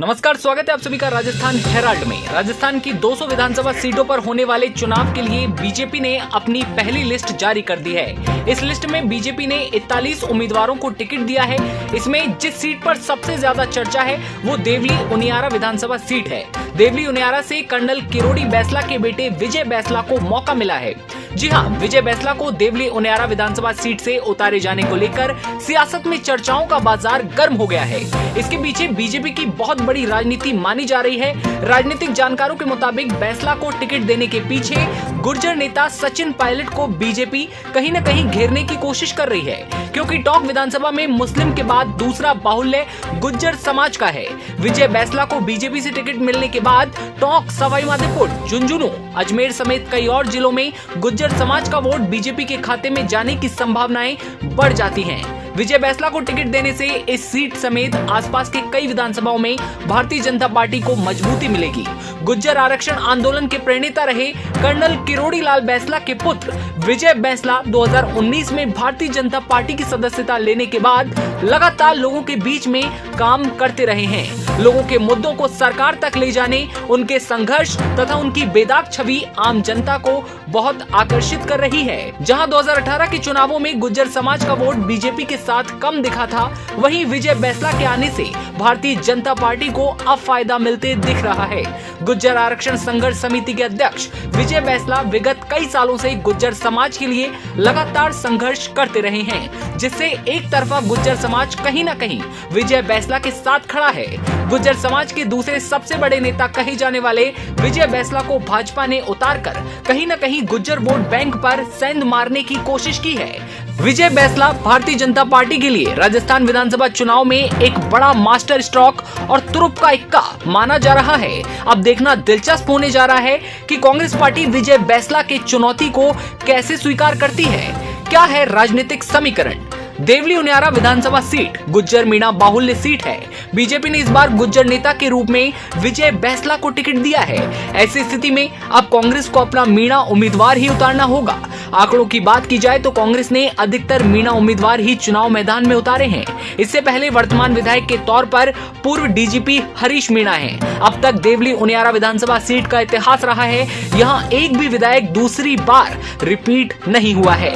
नमस्कार, स्वागत है आप सभी का राजस्थान हेराल्ड में। राजस्थान की 200 विधानसभा सीटों पर होने वाले चुनाव के लिए बीजेपी ने अपनी पहली लिस्ट जारी कर दी है। इस लिस्ट में बीजेपी ने 41 उम्मीदवारों को टिकट दिया है। इसमें जिस सीट पर सबसे ज्यादा चर्चा है वो देवली उनियारा विधानसभा सीट है। देवली उनियारा से कर्नल किरोड़ी बैसला के बेटे विजय बैसला को मौका मिला है। जी हाँ, विजय बैसला को देवली उनियारा विधानसभा सीट से उतारे जाने को लेकर सियासत में चर्चाओं का बाजार गर्म हो गया है। इसके पीछे बीजेपी की बहुत बड़ी राजनीति मानी जा रही है। राजनीतिक जानकारों के मुताबिक बैसला को टिकट देने के पीछे गुर्जर नेता सचिन पायलट को बीजेपी कहीं न कहीं घेरने की कोशिश कर रही है, क्योंकि टोंक विधानसभा में मुस्लिम के बाद दूसरा बाहुल्य गुर्जर समाज का है। विजय बैसला को बीजेपी से टिकट मिलने के बाद टोंक, सवाई माधोपुर, झुंझुनू, अजमेर समेत कई और जिलों में गुर्जर समाज का वोट बीजेपी के खाते में जाने की संभावनाएं बढ़ जाती हैं। विजय बैसला को टिकट देने से इस सीट समेत आसपास के कई विधानसभाओं में भारतीय जनता पार्टी को मजबूती मिलेगी। गुर्जर आरक्षण आंदोलन के प्रणेता रहे कर्नल किरोड़ी लाल बैसला के पुत्र विजय बैसला 2019 में भारतीय जनता पार्टी की सदस्यता लेने के बाद लगातार लोगों के बीच में काम करते रहे हैं। लोगों के मुद्दों को सरकार तक ले जाने, उनके संघर्ष तथा उनकी बेदाग छवि आम जनता को बहुत आकर्षित कर रही है। जहां 2018 के चुनावों में गुर्जर समाज का वोट बीजेपी के साथ कम दिखा था, वहीं विजय बैसला के आने से भारतीय जनता पार्टी को अब फायदा मिलते दिख रहा है। गुर्जर आरक्षण संघर्ष समिति के अध्यक्ष विजय बैसला विगत कई सालों से गुर्जर समाज के लिए लगातार संघर्ष करते रहे हैं, जिससे एक तरफा गुर्जर समाज कहीं न कहीं विजय बैसला के साथ खड़ा है। गुर्जर समाज के दूसरे सबसे बड़े नेता कहे जाने वाले विजय बैसला को भाजपा ने उतारकर कहीं न कहीं गुर्जर वोट बैंक पर सेंध मारने की कोशिश की है। विजय बैसला भारतीय जनता पार्टी के लिए राजस्थान विधानसभा चुनाव में एक बड़ा मास्टर स्ट्रोक और तुरुप का इक्का माना जा रहा है। अब देखना दिलचस्प होने जा रहा है कि कांग्रेस पार्टी विजय बैसला के चुनौती को कैसे स्वीकार करती है। क्या है राजनीतिक समीकरण? देवली उनियारा विधानसभा सीट गुर्जर मीणा बाहुल्य सीट है। बीजेपी ने इस बार गुर्जर नेता के रूप में विजय बैसला को टिकट दिया है। ऐसी स्थिति में अब कांग्रेस को अपना मीणा उम्मीदवार ही उतारना होगा। आंकड़ों की बात की जाए तो कांग्रेस ने अधिकतर मीणा उम्मीदवार ही चुनाव मैदान में उतारे हैं। इससे पहले वर्तमान विधायक के तौर पर पूर्व डीजीपी हरीश मीणा हैं। अब तक देवली उनियारा विधानसभा सीट का इतिहास रहा है, यहाँ एक भी विधायक दूसरी बार रिपीट नहीं हुआ है।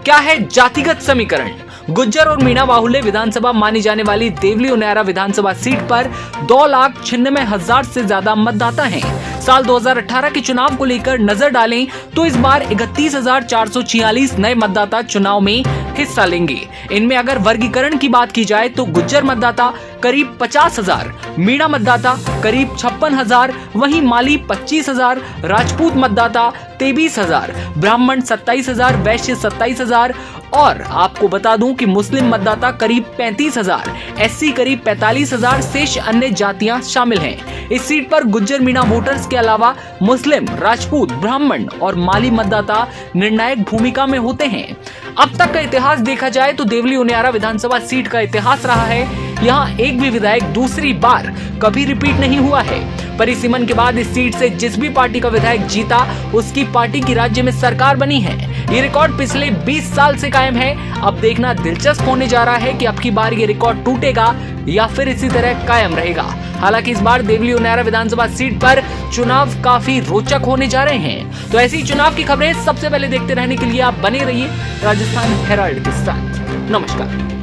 क्या है जातिगत समीकरण? गुर्जर और मीणा बाहुल्य विधानसभा मानी जाने वाली देवली उनियारा विधानसभा सीट पर 2,96,000 से ज्यादा मतदाता हैं। साल 2018 के चुनाव को लेकर नजर डालें तो इस बार 31,446 नए मतदाता चुनाव में हिस्सा लेंगे। इनमें अगर वर्गीकरण की बात की जाए तो गुर्जर मतदाता करीब 50,000, मीणा मतदाता करीब 56,000, वहीं माली 25,000, राजपूत मतदाता 23,000, ब्राह्मण 27,000, वैश्य 27,000 और आपको बता दूं कि मुस्लिम मतदाता करीब 35,000, एससी करीब 45,000, शेष अन्य जातियां शामिल हैं। इस सीट पर गुर्जर मीणा वोटर्स के अलावा मुस्लिम, राजपूत, ब्राह्मण और माली मतदाता निर्णायक भूमिका में होते हैं। अब तक का इतिहास देखा जाए तो देवली उनियारा विधानसभा सीट का इतिहास रहा है, यहाँ एक भी विधायक दूसरी बार कभी रिपीट नहीं हुआ है। परिसीमन के बाद इस सीट से जिस भी पार्टी का विधायक जीता उसकी पार्टी की राज्य में सरकार बनी है। ये रिकॉर्ड पिछले 20 साल से कायम है। अब देखना दिलचस्प होने जा रहा है कि अब की बार ये रिकॉर्ड टूटेगा या फिर इसी तरह कायम रहेगा। हालांकि इस बार देवली उनियारा विधानसभा सीट पर चुनाव काफी रोचक होने जा रहे हैं। तो ऐसी चुनाव की खबरें सबसे पहले देखते रहने के लिए आप बने रहिए राजस्थान हेराल्ड के साथ। नमस्कार।